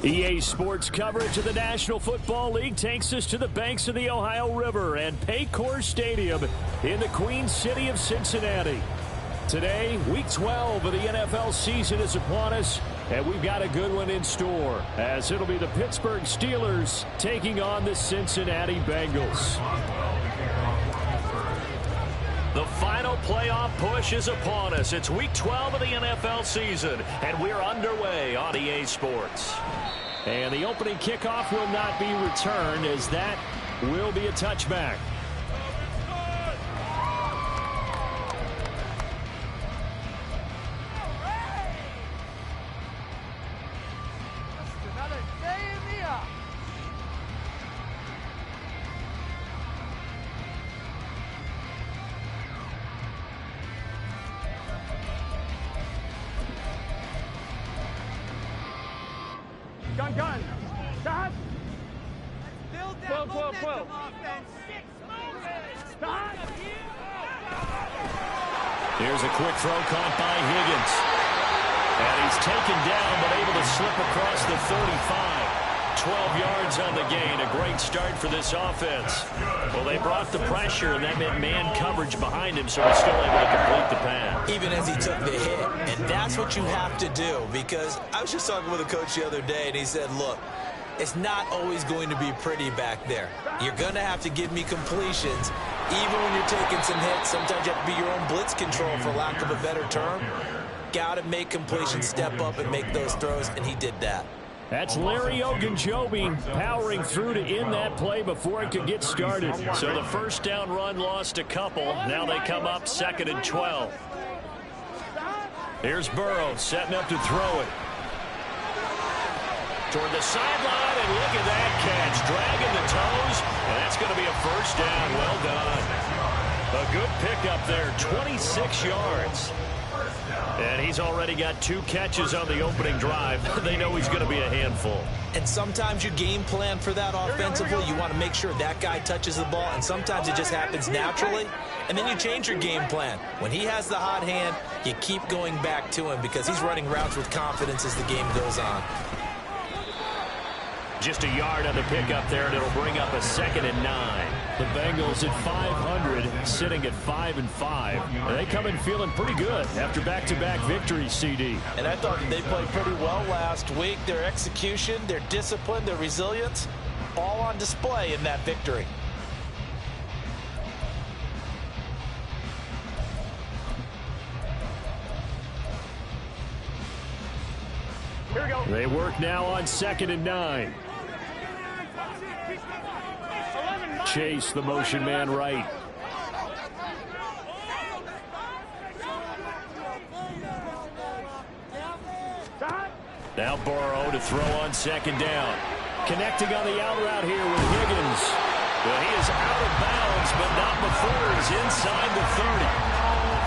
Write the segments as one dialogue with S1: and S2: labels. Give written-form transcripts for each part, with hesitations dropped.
S1: EA Sports coverage of the National Football League takes us to the banks of the Ohio River and Paycor Stadium in the Queen City of Cincinnati. Today, Week 12 of the NFL season is upon us, and we've got a good one in store, as it'll be the Pittsburgh Steelers taking on the Cincinnati Bengals. The final playoff push is upon us. It's Week 12 of the NFL season, and we're underway on EA Sports. And the opening kickoff will not be returned, as that will be a touchback.
S2: Gun. Stop. Build that momentum offense. Stop.
S1: Here's a quick throw caught by Higgins. And he's taken down, but able to slip across the 35. 12 yards on the gain. A great start for this offense. Well, they brought the pressure, and that meant man coverage behind him, so he's still able to complete the pass.
S3: Even as he took the hit. And that's what you have to do, because I was just talking with a coach the other day, and he said, look, it's not always going to be pretty back there. You're going to have to give me completions. Even when you're taking some hits, sometimes you have to be your own blitz control, for lack of a better term. Got to make completions, step up, and make those throws, and he did that.
S1: That's Larry Ogunjobi powering through to end that play before it could get started. So the first down run lost a couple. Now they come up 2nd and 12. Here's Burrow setting up to throw it. Toward the sideline, and look at that catch. Dragging the toes, and that's going to be a first down. Well done. A good pickup there, 26 yards. And he's already got 2 catches on the opening drive. They know he's going to be a handful.
S3: And sometimes you game plan for that offensively. You want to make sure that guy touches the ball, and sometimes it just happens naturally. And then you change your game plan. When he has the hot hand, you keep going back to him because he's running routes with confidence as the game goes on.
S1: Just a yard on the pickup there, and it'll bring up a 2nd and 9. The Bengals at 500, sitting at 5-5. And they come in feeling pretty good after back-to-back victories, CD.
S3: And I thought they played pretty well last week. Their execution, their discipline, their resilience, all on display in that victory.
S2: Here we go.
S1: They work now on 2nd and 9. Chase, the motion man right. Now Burrow to throw on 2nd down. Connecting on the out route here with Higgins. Well, he is out of bounds, but not before he's inside the 30.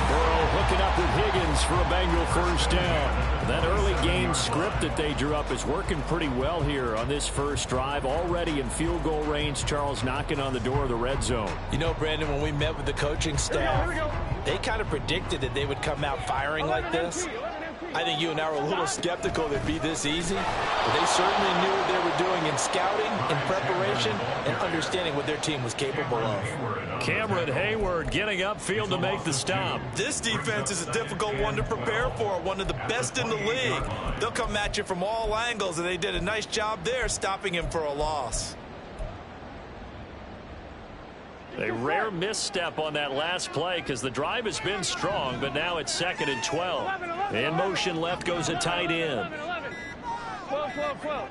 S1: Burrow hooking up with Higgins for a Bengal first down. That early game script that they drew up is working pretty well here on this first drive. Already in field goal range, Charles knocking on the door of the red zone.
S3: You know, Brandon, when we met with the coaching staff, they kind of predicted that they would come out firing like this. I think you and I were a little skeptical that it'd be this easy, but they certainly knew what they were doing in scouting, in preparation, and understanding what their team was capable of.
S1: Cameron Hayward getting upfield to make the stop.
S4: This defense is a difficult one to prepare for, one of the best in the league. They'll come at you from all angles, and they did a nice job there stopping him for a loss.
S1: A rare misstep on that last play because the drive has been strong, but now it's 2nd and 12. In motion left goes a tight end.
S2: 12.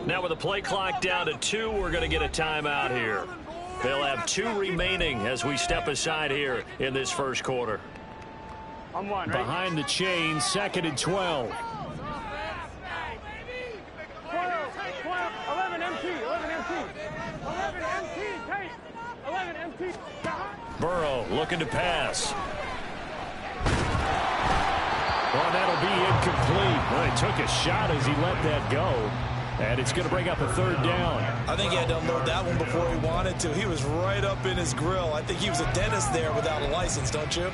S1: Now with the play clock down to 2, we're going to get a timeout here. They'll have 2 remaining as we step aside here in this first quarter.
S2: On 1, right?
S1: Behind the chain, 2nd and 12.
S2: 11 MT. 11 MT, tight. 11 MT.
S1: Burrow looking to pass. Well, that'll be incomplete. Well, he took a shot as he let that go. And it's going to bring up a third down.
S4: I think he had to unload that one before he wanted to. He was right up in his grill. I think he was a dentist there without a license, don't you?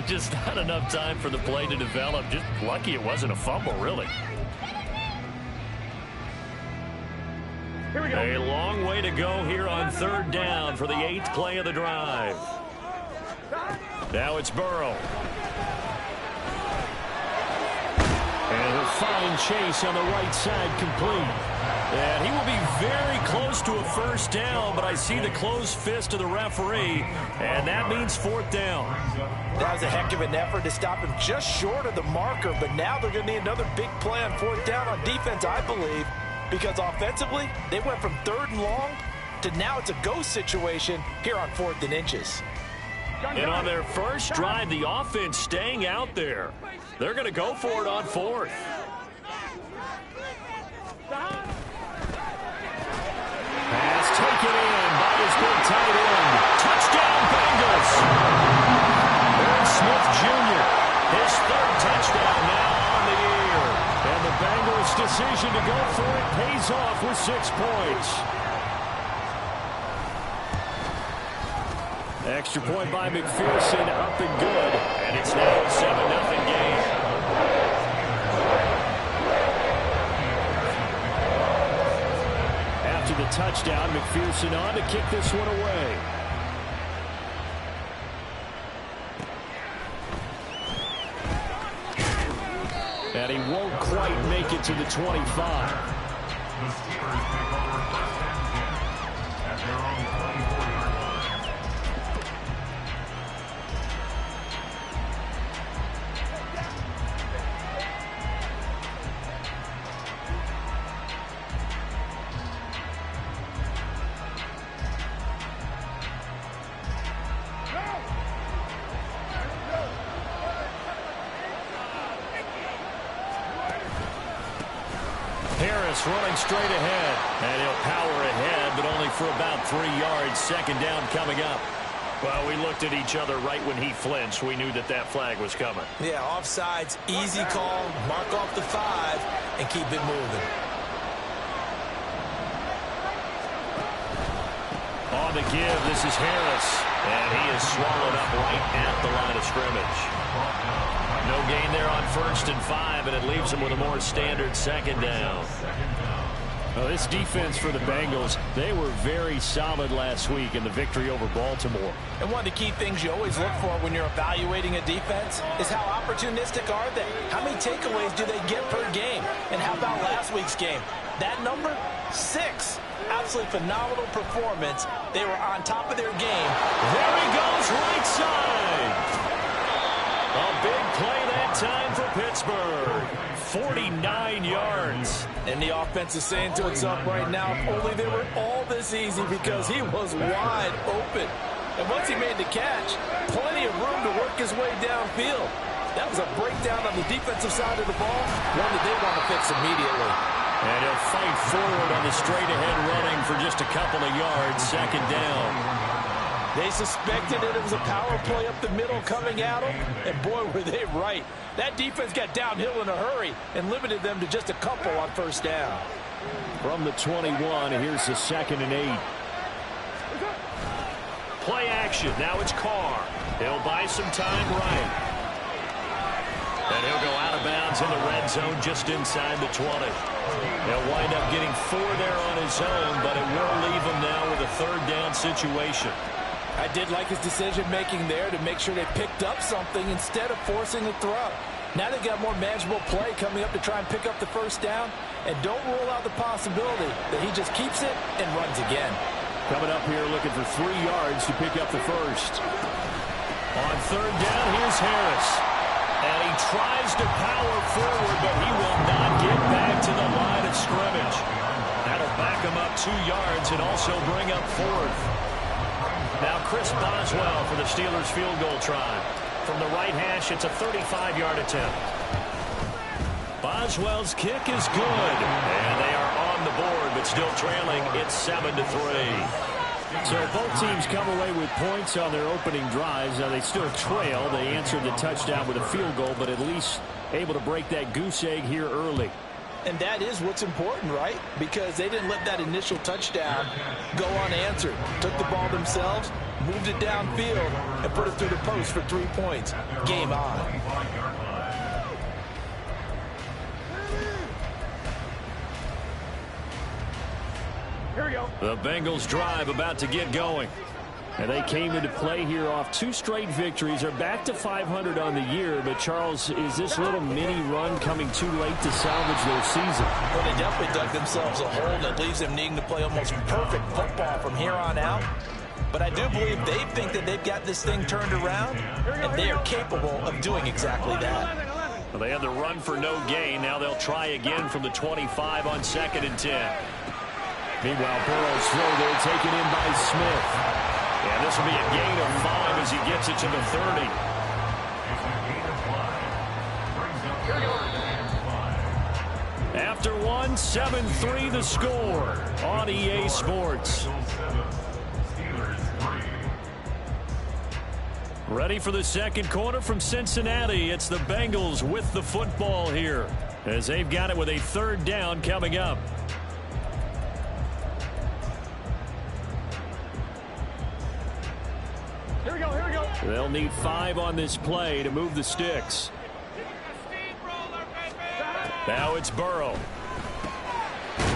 S1: Just not enough time for the play to develop. Just lucky it wasn't a fumble, really.
S2: Here we go.
S1: A long way to go here on third down for the 8th play of the drive. Now it's Burrow. And he'll find Chase on the right side complete. And he will be very close to a first down, but I see the closed fist of the referee, and that means 4th down.
S3: That was a heck of an effort to stop him just short of the marker, but now they're going to need another big play on 4th down on defense, I believe, because offensively, they went from 3rd and long to now it's a go situation here on 4th and inches.
S1: And on their first drive, the offense staying out there. They're going to go for it on 4th. Pass taken in by his big tight end. Touchdown, Bengals. Aaron Smith Jr., his 3rd touchdown now on the year. And the Bengals' decision to go for it pays off with 6 points. Extra point by McPherson, up and good. And it's now a 7-0 game. After the touchdown, McPherson on to kick this one away. And he won't quite make it to the 25.
S5: The Steelers pick up their first down at their own 24-yard line.
S1: Harris running straight ahead. And he'll power ahead, but only for about 3 yards. 2nd down coming up. Well, we looked at each other right when he flinched. We knew that that flag was coming.
S3: Yeah, offsides, easy call, mark off the 5, and keep it moving.
S1: On the give, this is Harris. And he is swallowed up right at the line of scrimmage. No gain there on 1st and 5, and it leaves him with a more standard 2nd down. Well, this defense for the Bengals, they were very solid last week in the victory over Baltimore.
S3: And one of the key things you always look for when you're evaluating a defense is how opportunistic are they? How many takeaways do they get per game? And how about last week's game? That number, 6. Absolutely phenomenal performance. They were on top of their game.
S1: There he goes, right side. A big play that time for Pittsburgh. 49 yards.
S3: And the offense is saying to itself right now, if only they were all this easy, because he was wide open. And once he made the catch, plenty of room to work his way downfield. That was a breakdown on the defensive side of the ball, one that they want to fix immediately.
S1: And he'll fight forward on the straight-ahead running for just a couple of yards. 2nd down.
S3: They suspected that it was a power play up the middle coming at them, and boy, were they right. That defense got downhill in a hurry and limited them to just a couple on 1st down.
S1: From the 21, here's the 2nd and 8. Play action. Now it's Carr. He'll buy some time right. And he'll go out of bounds in the red zone just inside the 20. He'll wind up getting 4 there on his own, but it will leave him now with a 3rd down situation.
S3: I did like his decision-making there to make sure they picked up something instead of forcing a throw. Now they've got more manageable play coming up to try and pick up the 1st down, and don't rule out the possibility that he just keeps it and runs again.
S1: Coming up here looking for 3 yards to pick up the 1st. On 3rd down, here's Harris. And he tries to power forward, but he will not get back to the line of scrimmage. That'll back him up 2 yards and also bring up 4th. Now Chris Boswell for the Steelers field goal try. From the right hash, it's a 35-yard attempt. Boswell's kick is good. And they are on the board, but still trailing. It's 7-3. So both teams come away with points on their opening drives. Now they still trail. They answered the touchdown with a field goal, but at least able to break that goose egg here early.
S3: And that is what's important, right? Because they didn't let that initial touchdown go unanswered. Took the ball themselves, moved it downfield, and put it through the post for 3 points. Game on.
S2: Here we go.
S1: The Bengals drive about to get going. And they came into play here off 2 straight victories. They're back to 500 on the year. But, Charles, is this little mini run coming too late to salvage their season?
S3: Well, they definitely dug themselves a hole that leaves them needing to play almost perfect football from here on out. But I do believe they think that they've got this thing turned around, and they are capable of doing exactly that.
S1: Well, they had the run for no gain. Now they'll try again from the 25 on 2nd and 10. Meanwhile, Burrow's throw there taken in by Smith. And this will be a gain of 5 as he gets it to the 30. After 1, 7-3 the score on EA Sports. Ready for the second quarter from Cincinnati. It's the Bengals with the football here as they've got it with a 3rd down coming up.
S2: Here we go, here we go.
S1: They'll need 5 on this play to move the sticks. Now it's Burrow.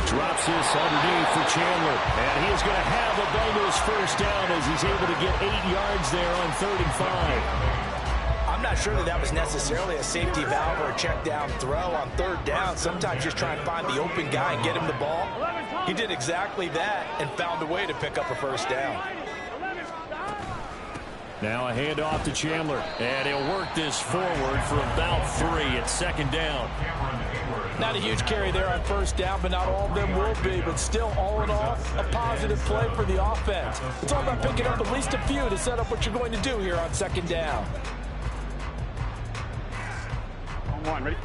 S1: Drops this underneath for Chandler. And he is going to have a Bengals 1st down as he's able to get 8 yards there on 3rd and 5.
S3: I'm not sure that was necessarily a safety valve or a check down throw on 3rd down. Sometimes just try and find the open guy and get him the ball. He did exactly that and found a way to pick up a 1st down.
S1: Now a handoff to Chandler. And he'll work this forward for about 3 at 2nd down.
S3: Not a huge carry there on 1st down, but not all of them will be. But still, all in all, a positive play for the offense. It's all about picking up at least a few to set up what you're going to do here on 2nd down.
S2: On 1, ready?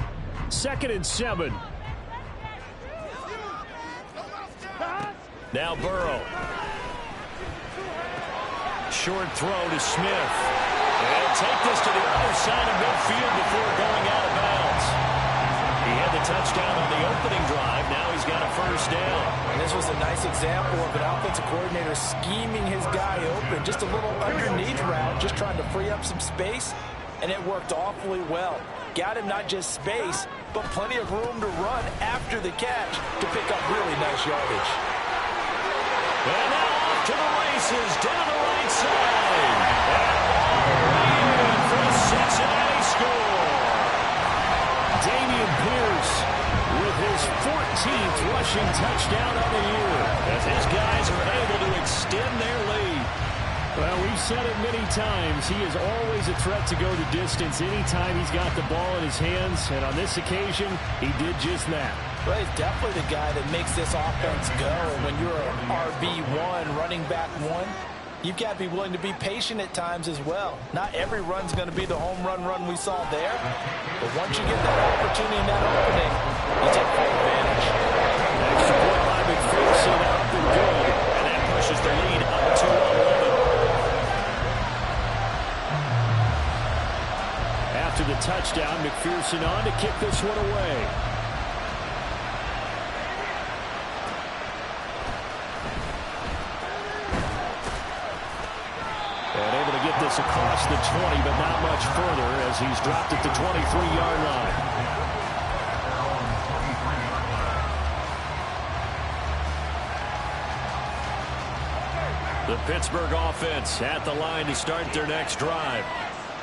S1: 2nd and 7. Now Burrow. Short throw to Smith. And take this to the other side of midfield before going out of bounds. He had the touchdown on the opening drive. Now he's got a 1st down.
S3: And this was a nice example of an offensive coordinator scheming his guy open. Just a little underneath route, just trying to free up some space. And it worked awfully well. Got him not just space, but plenty of room to run after the catch to pick up really nice yardage.
S1: And now off to the races, down the right side. And all the way in for a Cincinnati score. Damian Pierce with his 14th rushing touchdown of the year as his guys are able to extend their lead. Well, we've said it many times. He is always a threat to go the distance anytime he's got the ball in his hands. And on this occasion, he did just that.
S3: Well, he's definitely the guy that makes this offense go. When you're an RB1, running back 1, you've got to be willing to be patient at times as well. Not every run's going to be the home run we saw there. But once you get that opportunity and that opening, you take full advantage.
S1: Extra point by McPherson out the good. And that pushes the lead up to 11. After the touchdown, McPherson on to kick this one away. And able to get this across the 20, but not much further as he's dropped at the 23-yard line. The Pittsburgh offense at the line to start their next drive.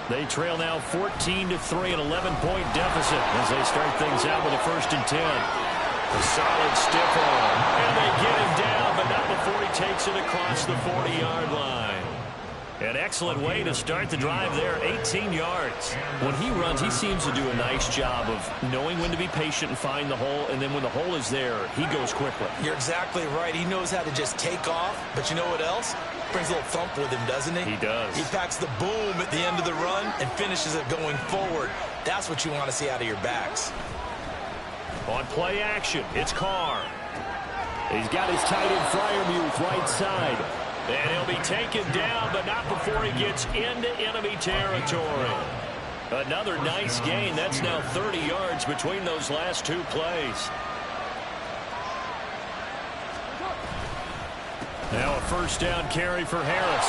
S1: They trail now 14-3, an 11-point deficit as they start things out with a 1st and 10. A solid stiff arm. And they get him down, but not before he takes it across the 40-yard line. An excellent way to start the drive there, 18 yards. When he runs, he seems to do a nice job of knowing when to be patient and find the hole, and then when the hole is there, he goes quickly.
S3: You're exactly right. He knows how to just take off, but you know what else? Brings a little thump with him, doesn't he?
S1: He does.
S3: He packs the boom at the end of the run and finishes it going forward. That's what you want to see out of your backs.
S1: On play action, it's Carr. He's got his tight end Freiermuth right side. And he'll be taken down, but not before he gets into enemy territory. Another nice gain. That's now 30 yards between those last 2 plays. Now a first down carry for Harris.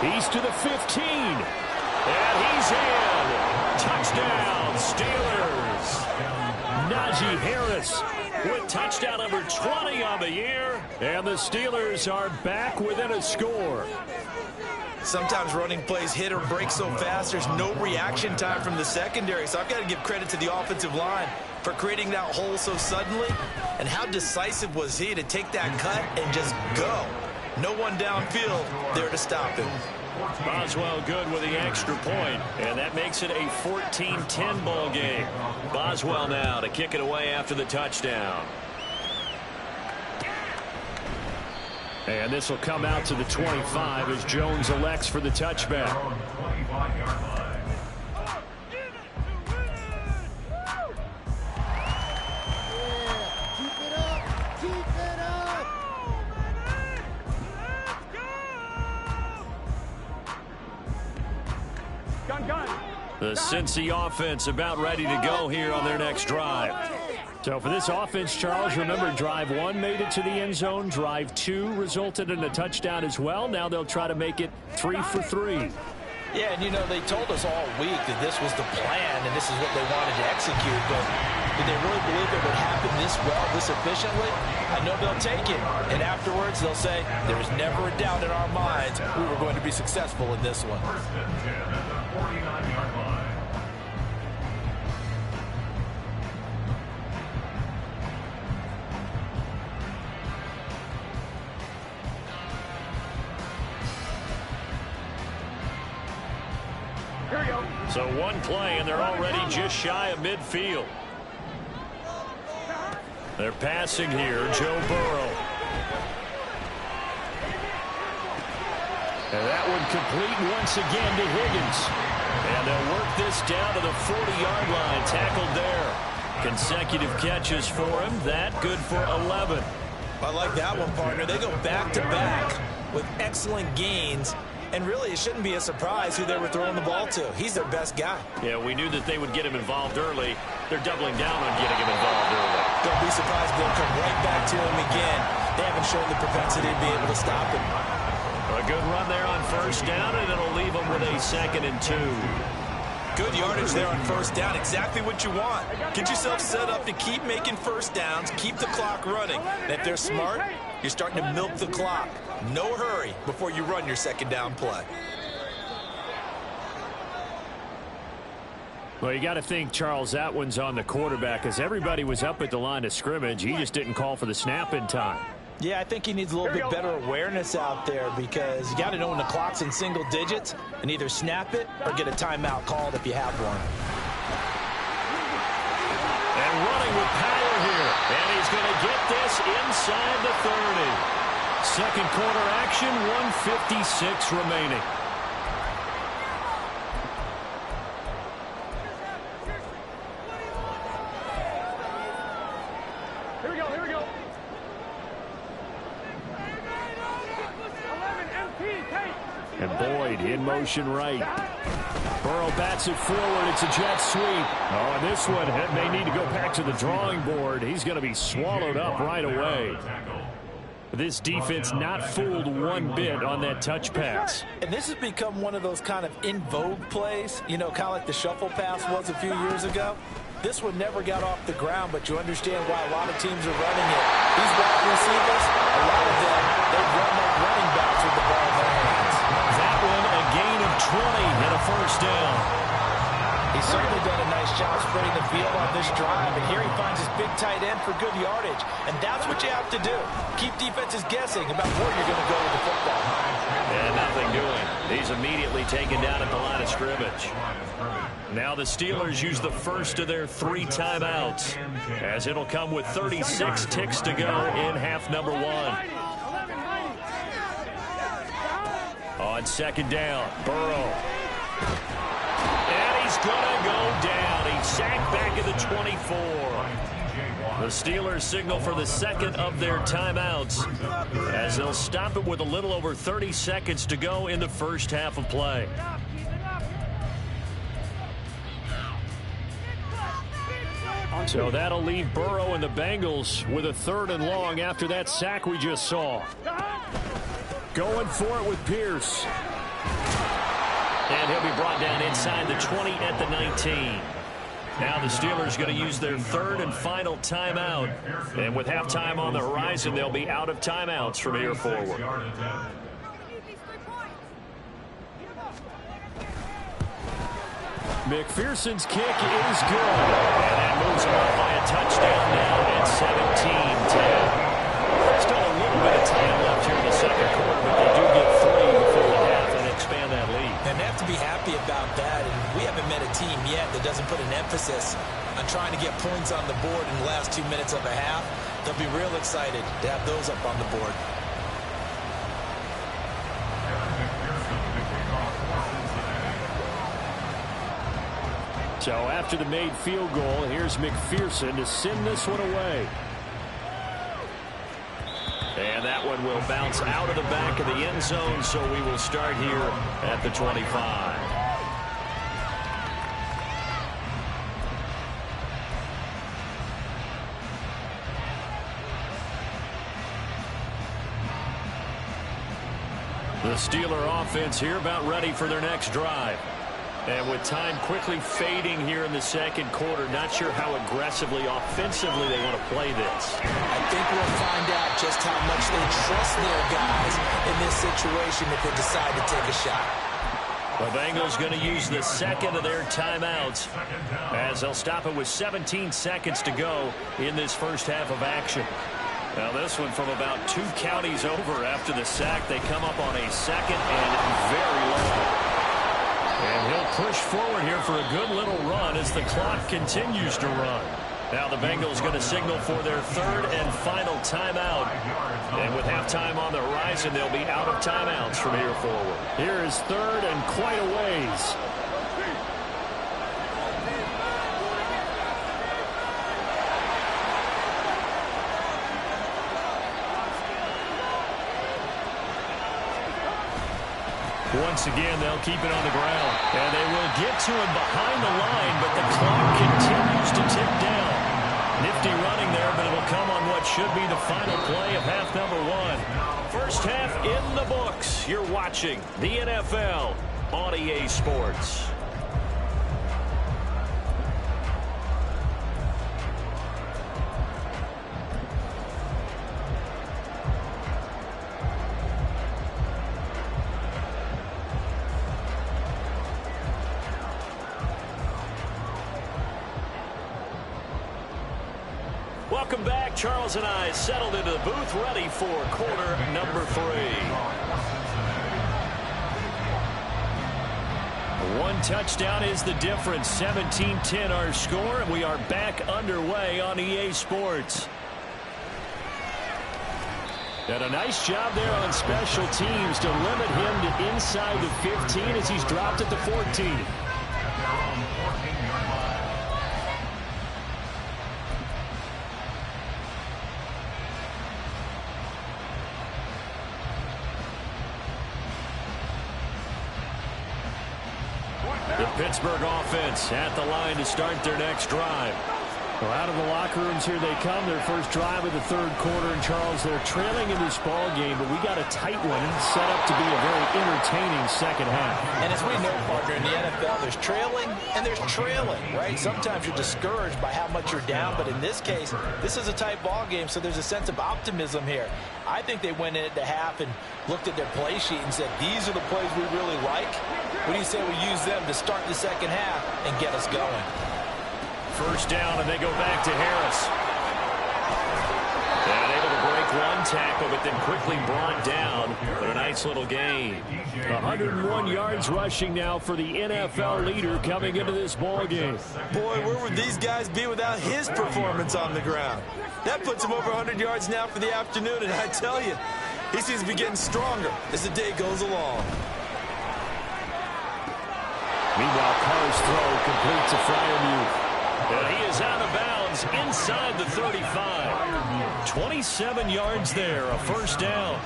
S1: He's to the 15. And he's in. Touchdown, Steelers. Najee Harris with touchdown number 20 on the year. And the Steelers are back within a score.
S4: Sometimes running plays hit or break so fast, there's no reaction time from the secondary. So I've got to give credit to the offensive line for creating that hole so suddenly. And how decisive was he to take that cut and just go? No one downfield there to stop him.
S1: Boswell good with the extra point, and that makes it a 14-10 ball game. Boswell now to kick it away after the touchdown. And this will come out to the 25 as Jones elects for the touchback. The Cincy offense about ready to go here on their next drive. So for this offense, Charles, remember drive 1 made it to the end zone. Drive 2 resulted in a touchdown as well. Now they'll try to make it 3 for 3.
S3: Yeah, and you know, they told us all week that this was the plan and this is what they wanted to execute. But did they really believe it would happen this well, this efficiently? I know they'll take it. And afterwards, they'll say, there was never a doubt in our minds we were going to be successful in this one.
S5: First and 10 at the 49-yard line.
S1: So one play, and they're already just shy of midfield. They're passing here, Joe Burrow. And that one complete once again to Higgins. And they'll work this down to the 40-yard line, tackled there. Consecutive catches for him. That good for 11.
S3: I like that one, partner. They go back-to-back with excellent gains. And really, it shouldn't be a surprise who they were throwing the ball to. He's their best guy.
S1: Yeah, we knew that they would get him involved early. They're doubling down on getting him involved early.
S3: Don't be surprised they'll come right back to him again. They haven't shown the propensity to be able to stop him.
S1: A good run there on first down, and it'll leave them with a 2nd and 2.
S4: Good yardage there on first down. Exactly what you want. Get yourself set up to keep making first downs, keep the clock running. And if they're smart, you're starting to milk the clock. No hurry before you run your second down play.
S1: Well, you got to think, Charles, that one's on the quarterback as everybody was up at the line of scrimmage. He just didn't call for the snap in time.
S3: Yeah, I think he needs a little bit better awareness out there because you got to know when the clock's in single digits and either snap it or get a timeout called if you have one.
S1: And running with power here. And he's going to get this inside the 30. Second quarter action, 1:56 remaining.
S2: Here we go, here we go. 11 MP, take.
S1: And Boyd in motion right. Burrow bats it forward. It's a jet sweep. Oh, and this one may need to go back to the drawing board. He's going to be swallowed up right away. This defense not fooled one bit on that touch pass.
S3: And this has become one of those kind of in vogue plays, you know, kind of like the shuffle pass was a few years ago. This one never got off the ground, but you understand why a lot of teams are running it. These wide receivers, a lot of them, they run like running backs with the ball in their hands.
S1: That one, a gain of 20 and a first down.
S3: He's certainly done a nice job spreading the field on this drive, and here he finds his big tight end for good yardage. And that's what you have to do. Keep defenses guessing about where you're going to go with the football.
S1: And nothing doing. He's immediately taken down at the line of scrimmage. Now the Steelers use the first of their 3 timeouts, as it'll come with 36 ticks to go in half number 1. On second down, Burrow. And he's going to go down. He's sacked back at the 24. The Steelers signal for the second of their timeouts, as they'll stop it with a little over 30 seconds to go in the first half of play.
S2: On
S1: So that'll leave Burrow and the Bengals with a 3rd and long after that sack we just saw. Going for it with Pierce. And he'll be brought down inside the 20 at the 19. Now the Steelers going to use their 3rd and final timeout. And with halftime on the horizon, they'll be out of timeouts from here forward. McPherson's kick is good. And that moves him up by a touchdown now at 17-10. Still a little bit of time left here in the second quarter, but they do get 3 before the half and expand that lead.
S3: And they have to be happy about that. And we haven't met a team yet that doesn't put an emphasis on trying to get points on the board in the last 2 minutes of a half. They'll be real excited to have those up on the board.
S1: So after the made field goal, here's McPherson to send this one away. And that one will bounce out of the back of the end zone, so we will start here at the 25. The Steeler offense here about ready for their next drive. And with time quickly fading here in the second quarter, not sure how aggressively, offensively they want to play this.
S3: I think we'll find out just how much they trust their guys in this situation if they decide to take a shot.
S1: The Bengals going to use the second of their timeouts as they'll stop it with 17 seconds to go in this first half of action. Now this one from about 2 counties over after the sack. They come up on a second and very long. And he'll push forward here for a good little run as the clock continues to run. Now the Bengals going to signal for their 3rd and final timeout. And with halftime on the horizon, they'll be out of timeouts from here forward. Here is 3rd and quite a ways. Once again, they'll keep it on the ground. And they will get to him behind the line, but the clock continues to tick down. Nifty running there, but it'll come on what should be the final play of half number 1. First half in the books. You're watching the NFL on EA Sports. Welcome back. Charles and I settled into the booth ready for quarter number 3. One touchdown is the difference. 17-10 our score, and we are back underway on EA Sports. And a nice job there on special teams to limit him to inside the 15 as he's dropped at the 14. The Pittsburgh offense at the line to start their next drive. Well, out of the locker rooms here they come. Their first drive of the 3rd quarter. And, Charles, they're trailing in this ball game, but we got a tight one set up to be a very entertaining second half.
S3: And as we know, partner, in the NFL, there's trailing and there's trailing, right? Sometimes you're discouraged by how much you're down, but in this case, this is a tight ball game, so there's a sense of optimism here. I think they went in at the half and looked at their play sheet and said, these are the plays we really like. What do you say we use them to start the second half and get us going?
S1: First down, and they go back to Harris. And able to break one tackle, but then quickly brought down. But a nice little gain. 101 yards rushing now for the NFL leader coming into this ball game.
S4: Boy, where would these guys be without his performance on the ground? That puts him over 100 yards now for the afternoon, and I tell you, he seems to be getting stronger as the day goes along.
S1: Meanwhile, Carr's throw complete to Freiermuth. And he is out of bounds inside the 35. 27 yards there, a first down.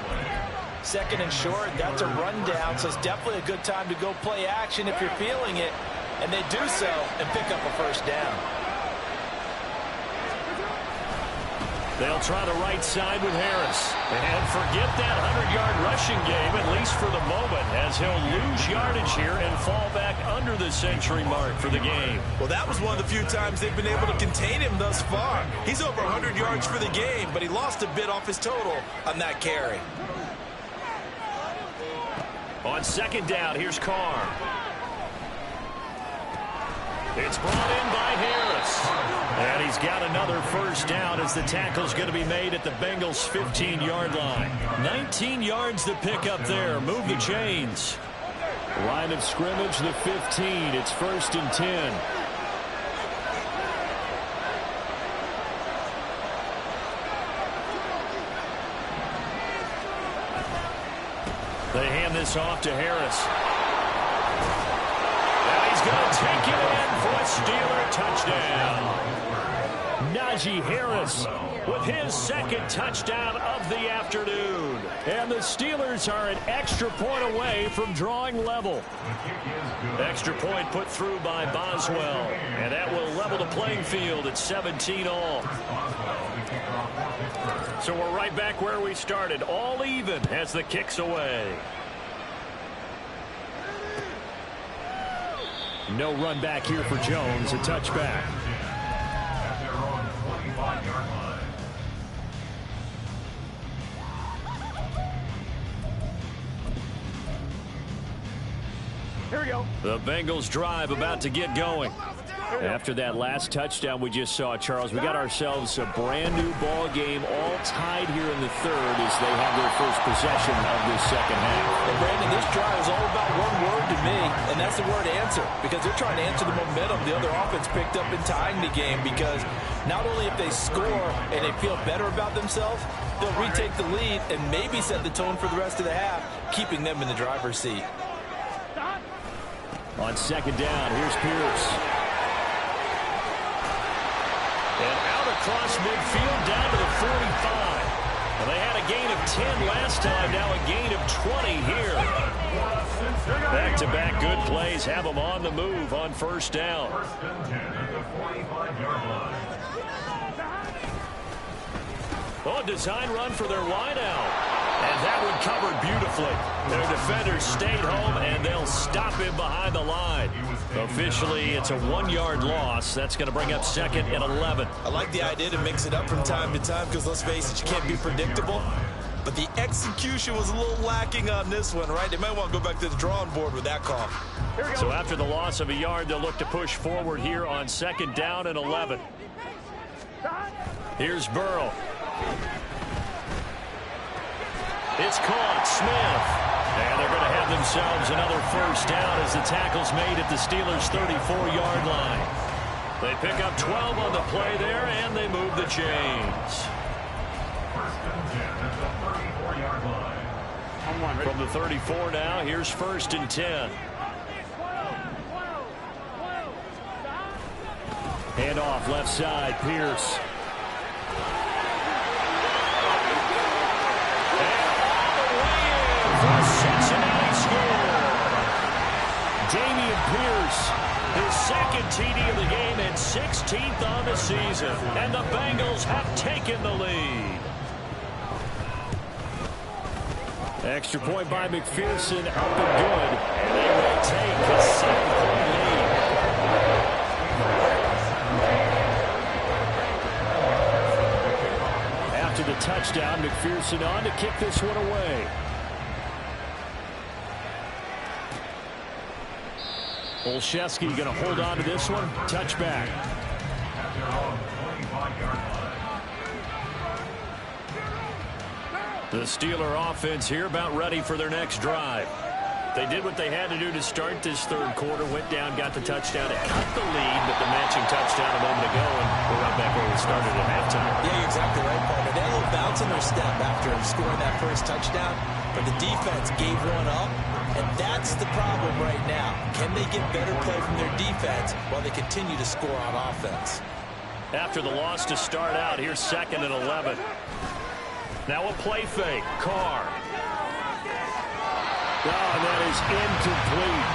S3: Second and short, that's a rundown, so it's definitely a good time to go play action if you're feeling it. And they do so and pick up a first down.
S1: They'll try the right side with Harris. And forget that 100-yard rushing game, at least for the moment, as he'll lose yardage here and fall back under the century mark for the game.
S4: Well, that was one of the few times they've been able to contain him thus far. He's over 100 yards for the game, but he lost a bit off his total on that carry.
S1: On second down, here's Carr. It's brought in by Harris. And he's got another first down as the tackle's going to be made at the Bengals' 15-yard line. 19 yards to pick up there. Move the chains. Line of scrimmage, the 15. It's 1st and 10. They hand this off to Harris. And he's going to take it in for a Steeler touchdown. Najee Harris with his second touchdown of the afternoon. And the Steelers are an extra point away from drawing level. Extra point put through by Boswell. And that will level the playing field at 17 all. So we're right back where we started, all even as the kick's away. No run back here for Jones, a touchback.
S5: At their own 25-yard line.
S2: Here we go.
S1: The Bengals drive about to get going. After that last touchdown we just saw, Charles, we got ourselves a brand new ball game, all tied here in the third as they have their first possession of this second half.
S3: And Brandon, this drive is all about one word to me, and that's the word answer, because they're trying to answer the momentum the other offense picked up in tying the game, because not only if they score and they feel better about themselves, they'll retake the lead and maybe set the tone for the rest of the half, keeping them in the driver's seat.
S1: On second down, here's Pierce. And out across midfield down to the 45. Well, they had a gain of 10 last time, now a gain of 20 here. Back-to-back good plays have them on the move on first down.
S5: 1st and 10 at the 45-yard line.
S1: Oh, a design run for their wideout. And that one covered beautifully. Their defenders stayed home, and they'll stop him behind the line. Officially, it's a 1-yard loss. That's going to bring up 2nd and 11.
S4: I like the idea to mix it up from time to time because, let's face it, you can't be predictable. But the execution was a little lacking on this one, right? They might want to go back to the drawing board with that call.
S1: So after the loss of a yard, they'll look to push forward here on 2nd down and 11. Here's Burrow. It's caught. Smith. And they're going to have themselves another first down as the tackle's made at the Steelers' 34-yard line. They pick up 12 on the play there, and they move the chains.
S5: 1st and 10 at the 34-yard line.
S1: From the 34 now, here's 1st and 10. Hand off left side, Pierce. Cincinnati score. Dameon Pierce, his second TD of the game and 16th on the season. And the Bengals have taken the lead. Extra point by McPherson, up and good. And they will take a 7-point lead. After the touchdown, McPherson on to kick this one away. Olszewski going to hold on to this one. Touchback.
S5: At their own 25-yard line.
S1: The Steeler offense here about ready for their next drive. They did what they had to do to start this third quarter. Went down, got the touchdown, it cut the lead, but the matching touchdown a moment ago, and we're right back where we started at halftime.
S3: Yeah, you're exactly right, partner. They had a little bounce in their step after scoring that first touchdown, but the defense gave one up. And that's the problem right now. Can they get better play from their defense while they continue to score on offense?
S1: After the loss to start out, here's 2nd and 11. Now a play fake. Carr. Oh, and that is incomplete.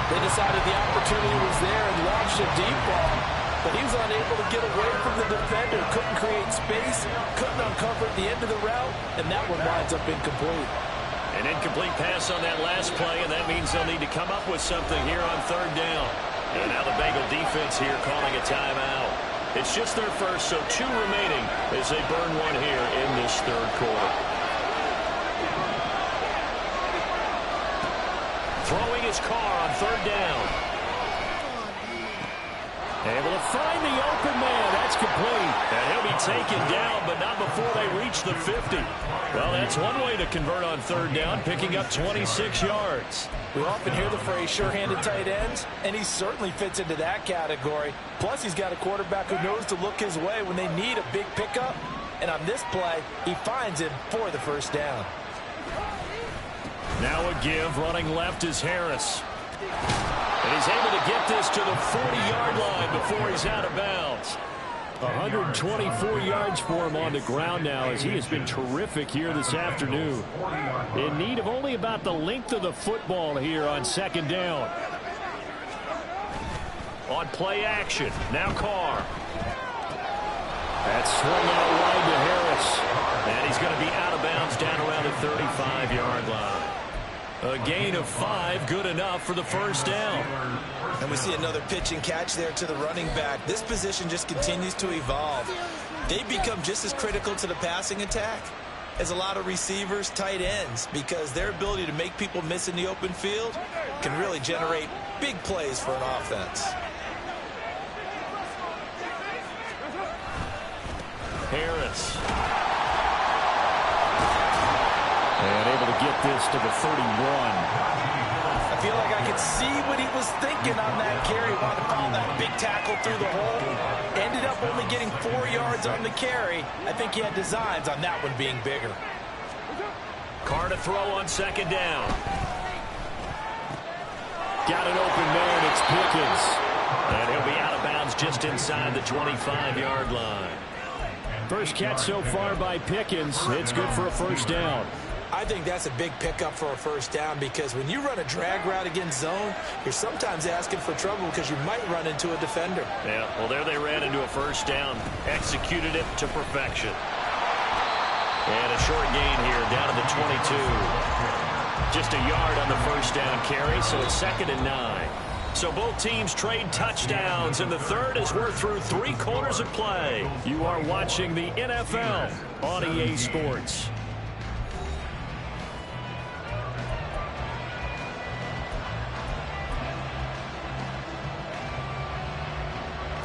S3: They decided the opportunity was there and launched a deep ball. But
S4: He was unable to get away from the defender, couldn't create space, couldn't uncover the end of the route, and that one winds up incomplete.
S1: An incomplete pass on that last play, and that means they'll need to come up with something here on third down. And now the Bengal defense here calling a timeout. It's just their first, so 2 remaining as they burn one here in this third quarter. Throwing his car on third down. Able to find the open man. That's complete. And he'll be taken down, but not before they reach the 50. Well, that's one way to convert on third down, picking up 26 yards.
S4: We often hear the phrase sure-handed tight ends, and he certainly fits into that category. Plus, he's got a quarterback who knows to look his way when they need a big pickup. And on this play, he finds him for the first down.
S1: Now a give. Running left is Harris. And he's able to get this to the 40-yard line before he's out of bounds. 124 yards for him on the ground now, as he has been terrific here this afternoon. In need of only about the length of the football here on second down. On play action, now Carr. That's swung out wide to Harris. And he's going to be out of bounds down around the 35-yard line. A gain of 5, good enough for the first down.
S4: And we see another pitch and catch there to the running back. This position just continues to evolve. They become just as critical to the passing attack as a lot of receivers, tight ends, because their ability to make people miss in the open field can really generate big plays for an offense.
S1: Harris. And able to get this to the 31.
S4: I feel like I could see what he was thinking on that carry. Wanted to follow that big tackle through the hole. Ended up only getting 4 yards on the carry. I think he had designs on that one being bigger.
S1: Carr to throw on second down. Got an open man. It's Pickens. And he'll be out of bounds just inside the 25-yard line. First catch so far by Pickens. It's good for a first down.
S4: I think that's a big pickup for a first down, because when you run a drag route against zone, you're sometimes asking for trouble because you might run into a defender.
S1: Yeah, well, there they ran into a first down. Executed it to perfection. And a short gain here down to the 22. Just a yard on the first down carry, so it's 2nd and 9. So both teams trade touchdowns, and the third as we're through 3 quarters of play. You are watching the NFL on EA Sports.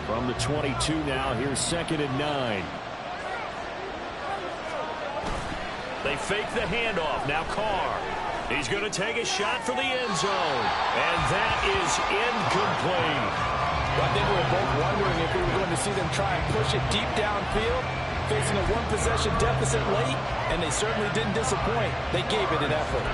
S1: From the 22 now, here's 2nd and 9. They fake the handoff. Now Carr. He's going to take a shot for the end zone. And that is incomplete.
S4: I think we were both wondering if we were going to see them try and push it deep downfield, facing a one-possession deficit late, and they certainly didn't disappoint. They gave it an effort.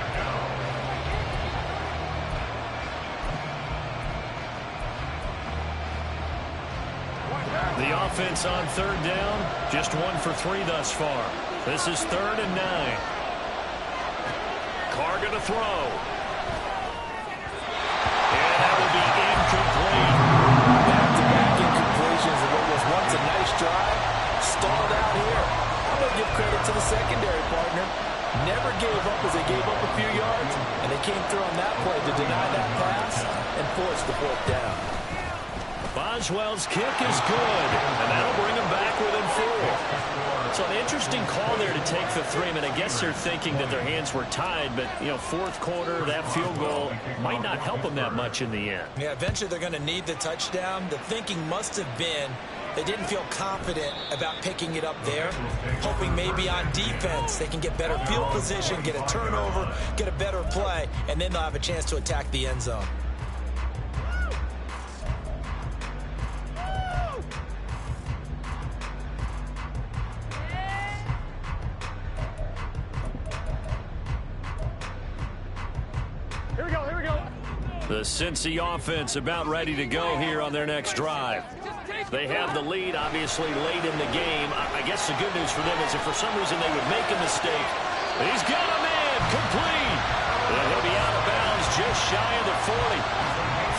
S1: The offense on third down, just 1 for 3 thus far. This is 3rd and 9. Carr going to throw. And that will be incomplete.
S4: Back-to-back incompletions of what was once a nice drive. Stalled out here. I'm going to give credit to the secondary partner. Never gave up as they gave up a few yards, and they came through on that play to deny that pass and force the 4th down.
S1: Boswell's kick is good, and that'll bring him back within 4. So an interesting call there to take the 3. I mean, I guess they're thinking that their hands were tied, but, you know, 4th quarter, that field goal might not help them that much in the end.
S4: Yeah, eventually they're going to need the touchdown. The thinking must have been they didn't feel confident about picking it up there, hoping maybe on defense they can get better field position, get a turnover, get a better play, and then they'll have a chance to attack the end zone.
S1: The Cincy offense about ready to go here on their next drive. They have the lead, obviously, late in the game. I guess the good news for them is if for some reason they would make a mistake, he's got a man complete. And he'll be out of bounds just shy of the 40.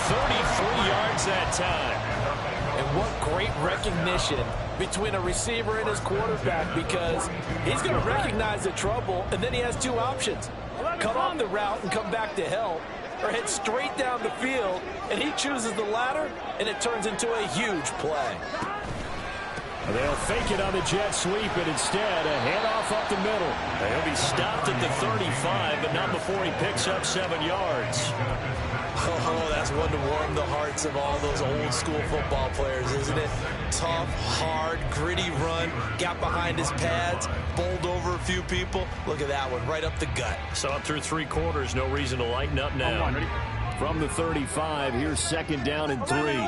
S1: 33 yards that time.
S4: And
S3: What great recognition between a receiver and his quarterback, because he's going to recognize the trouble, and then he has two options. Cut off the route and come back to help, or head straight down the field, and he chooses the latter, and it turns into a huge play.
S1: They'll fake it on the jet sweep, and instead a handoff up the middle. He'll be stopped at the 35, but not before he picks up 7 yards.
S3: Oh, that's one to warm the hearts of all those old school football players, isn't it? Tough, hard, gritty run, got behind his pads, bowled over a few people. Look at that one, right up the gut.
S1: So up through 3 quarters, no reason to lighten up now. From the 35, here's 2nd down and 3.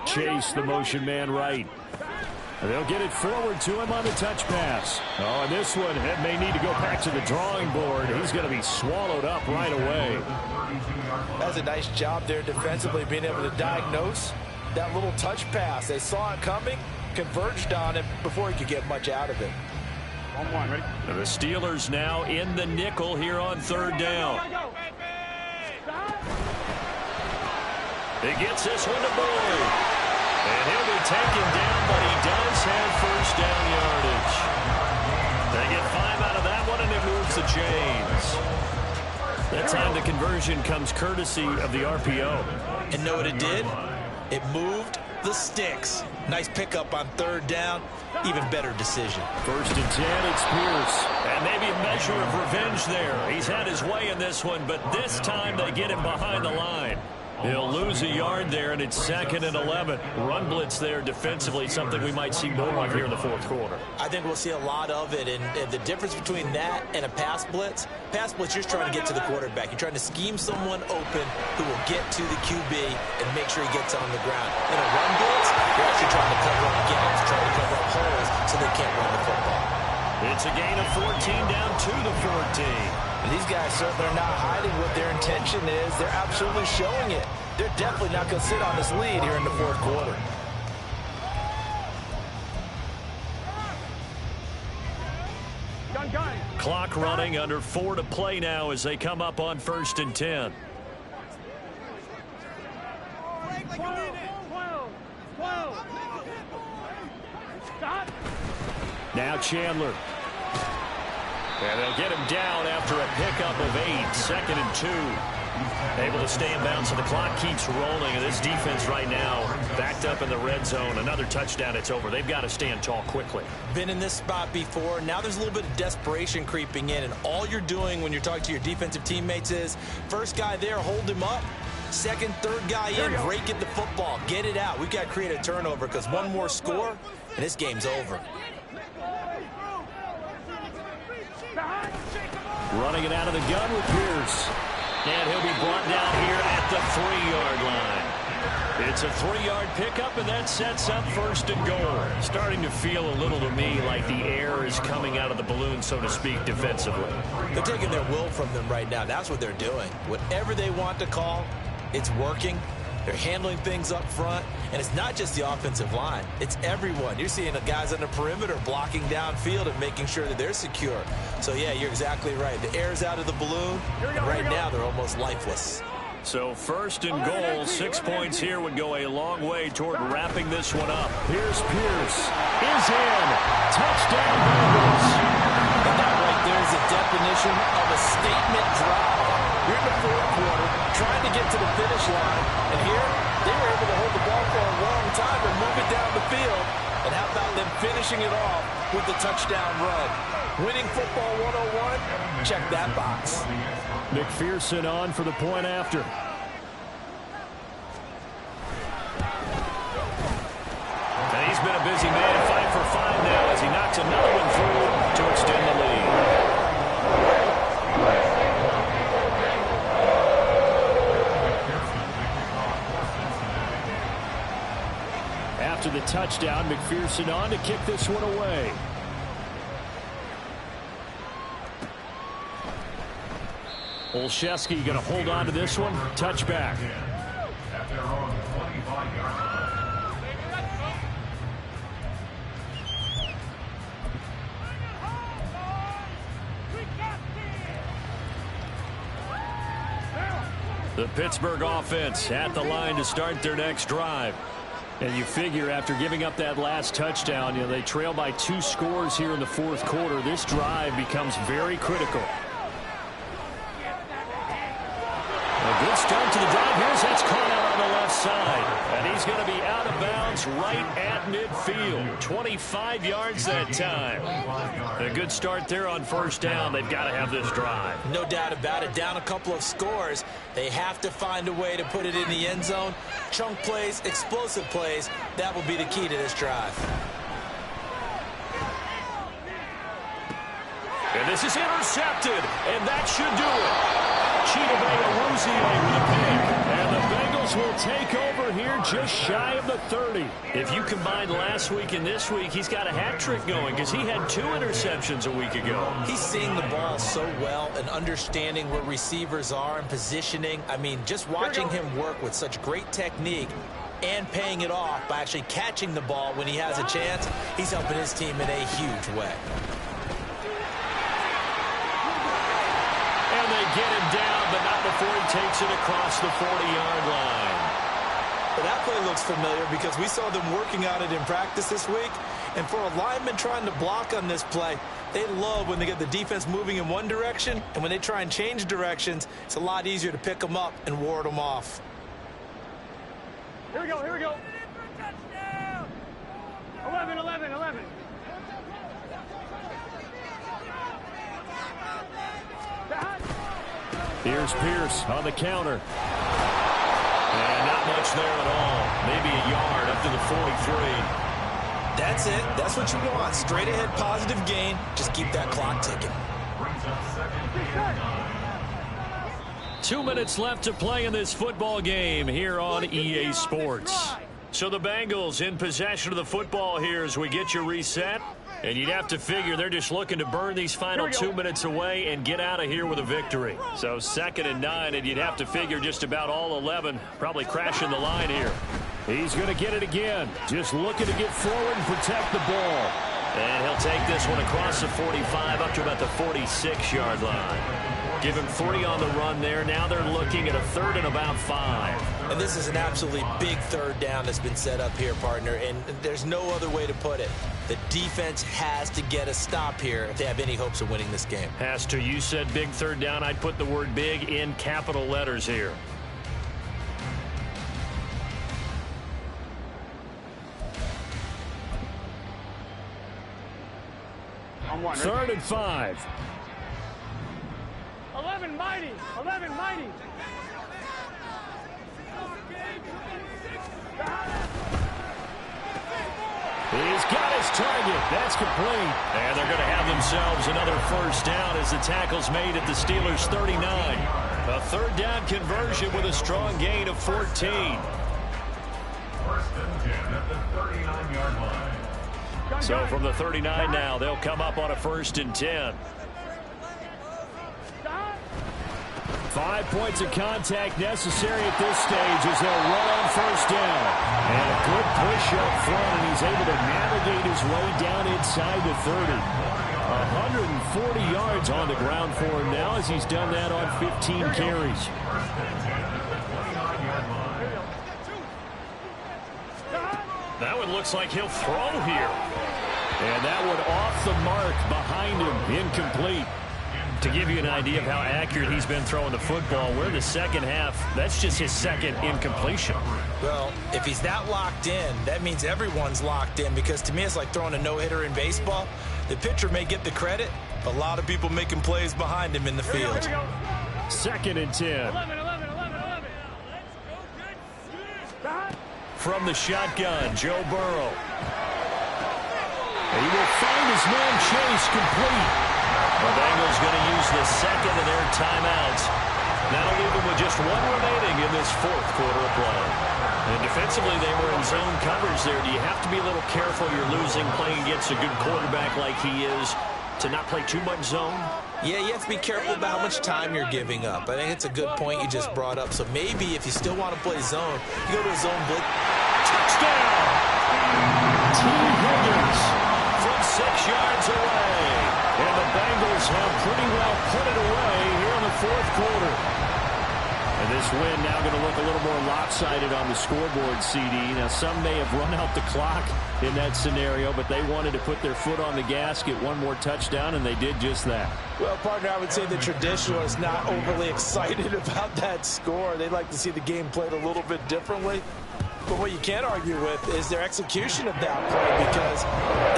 S1: Chase, the motion man right. They'll get it forward to him on the touch pass. Oh, and this one may need to go back to the drawing board. He's going to be swallowed up right away.
S4: That's a nice job there defensively, being able to diagnose that little touch pass. They saw it coming, converged on him before he could get much out of it.
S2: 1-1, ready?
S1: The Steelers now in the nickel here on 3rd down. He gets this one to Boyd. And he'll be taken down, but he does have 1st down yardage. They get 5 out of that one, and it moves the chains. That time the conversion comes courtesy of the RPO.
S3: And know what it did? It moved the sticks. Nice pickup on 3rd down. Even better decision.
S1: 1st and 10, it's Pierce. And maybe a measure of revenge there. He's had his way in this one, but this time they get him behind the line. He'll lose a yard there, and it's 2nd and 11. Run blitz there defensively, something we might see more of here in the 4th quarter.
S3: I think we'll see a lot of it, and the difference between that and a pass blitz, you're just trying to get to the quarterback. You're trying to scheme someone open who will get to the QB and make sure he gets on the ground. In a run blitz, you're actually trying to cover up gaps, trying to cover up holes so they can't run the football.
S1: It's a gain of 14 down to the 14.
S4: These guys certainly are not hiding what their intention is. They're absolutely showing it. They're definitely not going to sit on this lead here in the 4th quarter.
S2: Gun.
S1: Clock running, under 4 to play now as they come up on 1st and 10.
S2: 12. Stop.
S1: Now Chandler. And they'll get him down after a pickup of 8. 2nd and 2. Able to stay in bounds, so the clock keeps rolling. And this defense right now backed up in the red zone. Another touchdown, it's over. They've got to stand tall quickly.
S3: Been in this spot before. Now there's a little bit of desperation creeping in. And all you're doing when you're talking to your defensive teammates is, first guy there, hold him up. 2nd, 3rd guy in, break it the football. Get it out. We've got to create a turnover, because one more score, and this game's over.
S1: Running it out of the gun with Pierce. And he'll be brought down here at the 3-yard line. It's a 3-yard pickup, and that sets up 1st and goal. Starting to feel a little to me like the air is coming out of the balloon, so to speak, defensively.
S3: They're taking their will from them right now. That's what they're doing. Whatever they want to call, it's working. They're handling things up front, and it's not just the offensive line. It's everyone. You're seeing the guys on the perimeter blocking downfield and making sure that they're secure. So, yeah, you're exactly right. The air's out of the balloon, and right now they're almost lifeless.
S1: So 1st and goal, 6 points here would go a long way toward wrapping this one up. Here's Pierce. Is in. Touchdown, Bengals.
S3: And that right there is the definition of a statement drive. You're in the 4th quarter, trying to get to the finish line, and here they were able to hold the ball for a long time and move it down the field. And how about them finishing it off with the touchdown run? Winning football 101, check that box.
S1: McPherson on for the point after. And he's been a busy man, 5 for 5 now as he knocks another one through to extend the lead. After the touchdown, McPherson on to kick this one away. Olszewski going to hold on to this one. Touchback.
S5: At their own 25-yard line.
S1: The Pittsburgh offense at the line to start their next drive. And you figure after giving up that last touchdown, they trail by 2 scores here in the fourth quarter. This drive becomes very critical. A good start to the drive. Here's that's caught out on the left side. And he's going to be out of bounds right at midfield. 25 yards that time. A good start there on first down. They've got to have this drive.
S3: No doubt about it. Down a couple of scores. They have to find a way to put it in the end zone. Chunk plays, explosive plays. That will be the key to this drive.
S1: And this is intercepted. And that should do it. Chidobe Awuzie with a pick. And the Bengals will take over here just shy of the 30. If you combine last week and this week, he's got a hat trick going because he had 2 interceptions a week ago.
S3: He's seeing the ball so well and understanding where receivers are and positioning. I mean, just watching him work with such great technique and paying it off by actually catching the ball when he has a chance, he's helping his team in a huge way.
S1: And they get him down, but not before he takes it across the 40-yard line.
S4: Well, that play looks familiar because we saw them working on it in practice this week. And for a lineman trying to block on this play, they love when they get the defense moving in one direction. And when they try and change directions, it's a lot easier to pick them up and ward them off.
S2: Here we go, here we go. 11, 11, 11.
S1: Here's Pierce on the counter. And not much there at all. Maybe a yard up to the 43.
S4: That's it. That's what you want. Straight ahead positive gain. Just keep that clock ticking.
S1: 2 minutes left to play in this football game here on EA Sports. So the Bengals in possession of the football here as we get you reset. And you'd have to figure they're just looking to burn these final 2 minutes away and get out of here with a victory. So 2nd and 9, and you'd have to figure just about all 11 probably crashing the line here. He's going to get it again. Just looking to get forward and protect the ball. And he'll take this one across the 45 up to about the 46-yard line. Give him 40 on the run there. Now they're looking at a 3rd and about 5.
S3: And this is an absolutely big 3rd down that's been set up here, partner, and there's no other way to put it. The defense has to get a stop here if they have any hopes of winning this game.
S1: Has to. You said big 3rd down. I'd put the word big in capital letters here.
S2: On one.
S1: 3rd and 5.
S2: 11 mighty. 11 mighty.
S1: He's got his target. That's complete. And they're going to have themselves another 1st down as the tackle's made at the Steelers' 39. A 3rd down conversion with a strong gain of 14.
S5: 1st and 10 at the 39-yard line.
S1: So from the 39 now, they'll come up on a 1st and 10. 5 points of contact necessary at this stage as they'll run on 1st down. And a good push up front, and he's able to navigate his way down inside the 30. 140 yards on the ground for him now as he's done that on 15 carries. That one looks like he'll throw here. And that one off the mark behind him, incomplete. To give you an idea of how accurate he's been throwing the football, we're in the 2nd half. That's just his 2nd incompletion.
S3: Well, if he's that locked in, that means everyone's locked in because to me it's like throwing a no-hitter in baseball. The pitcher may get the credit, but a lot of people making plays behind him in the field.
S1: 2nd and 10.
S2: 11, 11, 11, 11.
S1: From the shotgun, Joe Burrow. And he will find his man Chase complete. The Bengals going to use the 2nd of their timeouts. That'll leave them with just 1 remaining in this 4th quarter of play. And defensively, they were in zone coverage there. Do you have to be a little careful you're losing playing against a good quarterback like he is to not play too much zone?
S3: Yeah, you have to be careful about how much time you're giving up. I think it's a good point you just brought up. So maybe if you still want to play zone, you go to a zone blitz.
S1: Touchdown! T. Higgins from 6 yards away. And the Bengals have pretty well put it away here in the 4th quarter. And this win now going to look a little more lopsided on the scoreboard, CD. Now, some may have run out the clock in that scenario, but they wanted to put their foot on the gas, get one more touchdown, and they did just that.
S3: Well, partner, I would say the traditionalists not overly excited about that score. They'd like to see the game played a little bit differently. But what you can't argue with is their execution of that play, because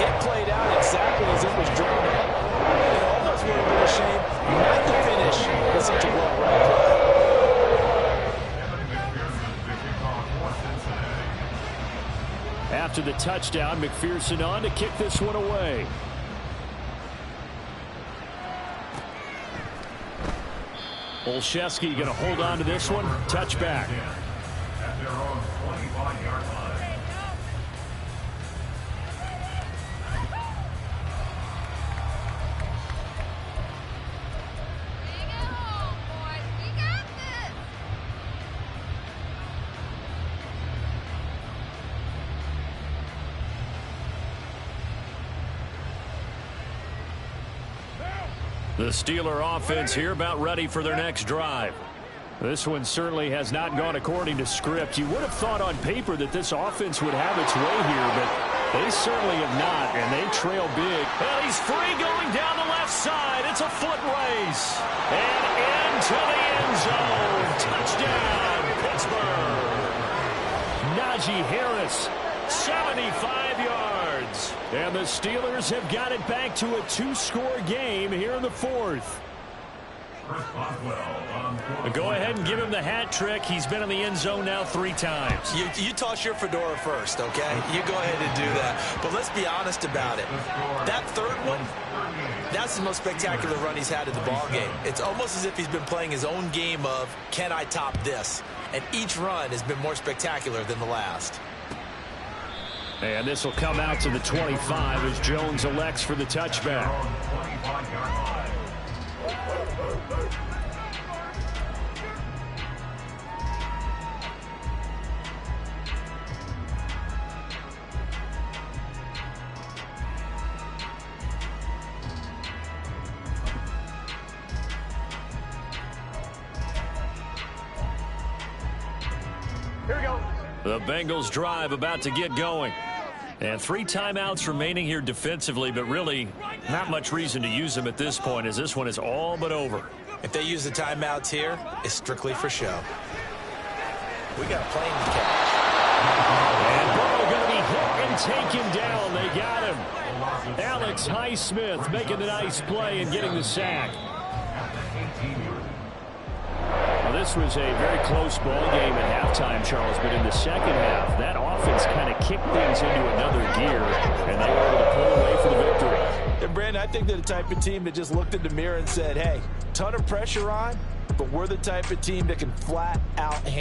S3: it played out exactly as it was drawn up. It almost would have been a shame not to finish with such a well-run play.
S1: After the touchdown, McPherson on to kick this one away. Olszewski going to hold on to this one. Touchback.
S5: At their own 25-yard line.
S1: The Steeler offense here about ready for their next drive. This one certainly has not gone according to script. You would have thought on paper that this offense would have its way here, but they certainly have not, and they trail big. Well, he's free going down the left side. It's a foot race. And into the end zone. Touchdown, Pittsburgh. Najee Harris, 75 yards. And the Steelers have got it back to a two-score game here in the fourth. Go ahead and give him the hat trick. He's been in the end zone now 3 times.
S3: You toss your fedora first, okay? You go ahead and do that. But let's be honest about it. That third one, that's the most spectacular run he's had in the ballgame. It's almost as if he's been playing his own game of, can I top this? And each run has been more spectacular than the last.
S1: And this will come out to the 25 as Jones elects for the touchback.
S2: Here we go.
S1: The Bengals drive about to get going. And 3 timeouts remaining here defensively, but really not much reason to use them at this point, as this one is all but over.
S3: If they use the timeouts here, it's strictly for show. We got a plane to catch.
S1: And Burrow going to be hit and taken down. They got him. Alex Highsmith making the nice play and getting the sack. Well, this was a very close ball game at halftime, Charles, but in the second half, that offense kind of kicked things into another gear, and they were able to pull away for the victory.
S3: And, Brandon, I think they're the type of team that just looked in the mirror and said, hey, ton of pressure on, but we're the type of team that can flat out handle